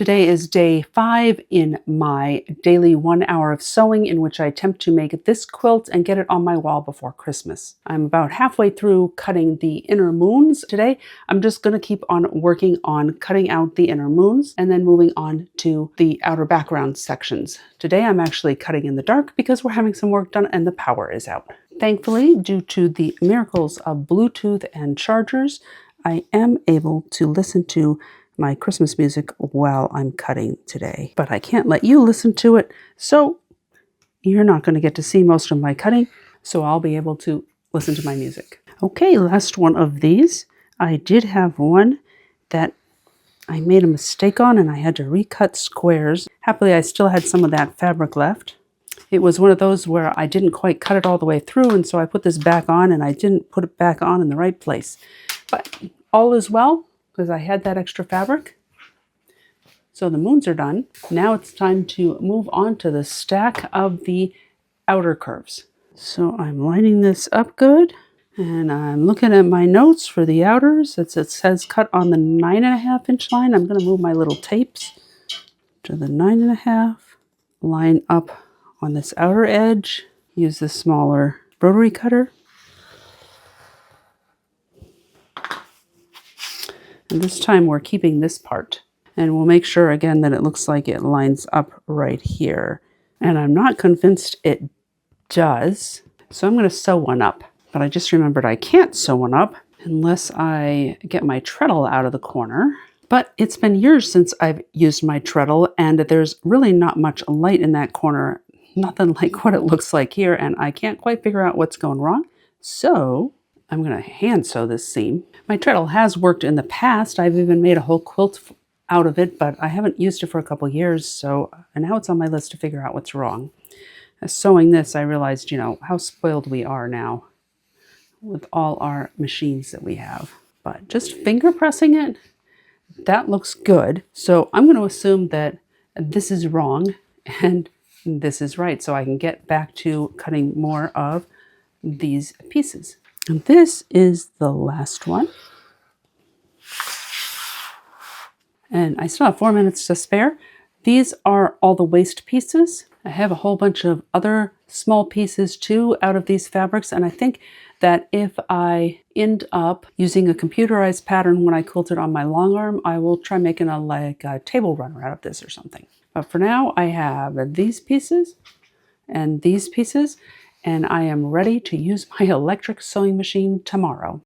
Today is day 5 in my daily 1 hour of sewing in which I attempt to make this quilt and get it on my wall before Christmas. I'm about halfway through cutting the inner moons. Today, I'm just going to keep on working on cutting out the inner moons and then moving on to the outer background sections. Today, I'm actually cutting in the dark because we're having some work done and the power is out. Thankfully, due to the miracles of Bluetooth and chargers, I am able to listen to my Christmas music while I'm cutting today. But I can't let you listen to it, so you're not going to get to see most of my cutting, so I'll be able to listen to my music. Okay, last one of these. I did have one that I made a mistake on and I had to recut squares. Happily, I still had some of that fabric left. It was one of those where I didn't quite cut it all the way through, and so I put this back on and I didn't put it back on in the right place. But all is well, because I had that extra fabric. So the moons are done. Now it's time to move on to the stack of the outer curves. So I'm lining this up good, and I'm looking at my notes for the outers. It says cut on the 9.5 inch line. I'm going to move my little tapes to the 9.5. Line up on this outer edge. Use the smaller rotary cutter. And this time we're keeping this part. And we'll make sure again that it looks like it lines up right here. And I'm not convinced it does. So I'm going to sew one up. But I just remembered I can't sew one up unless I get my treadle out of the corner. But it's been years since I've used my treadle, and there's really not much light in that corner. Nothing like what it looks like here, and I can't quite figure out what's going wrong. So I'm going to hand sew this seam. My treadle has worked in the past. I've even made a whole quilt out of it, but I haven't used it for a couple years, so now it's on my list to figure out what's wrong. As sewing this, I realized, how spoiled we are now with all our machines that we have. But just finger pressing it, that looks good. So I'm going to assume that this is wrong and this is right, so I can get back to cutting more of these pieces. And this is the last one. And I still have 4 minutes to spare. These are all the waste pieces. I have a whole bunch of other small pieces too out of these fabrics, and I think that if I end up using a computerized pattern when I quilt it on my long arm, I will try making a table runner out of this or something. But for now, I have these pieces and these pieces, and I am ready to use my electric sewing machine tomorrow.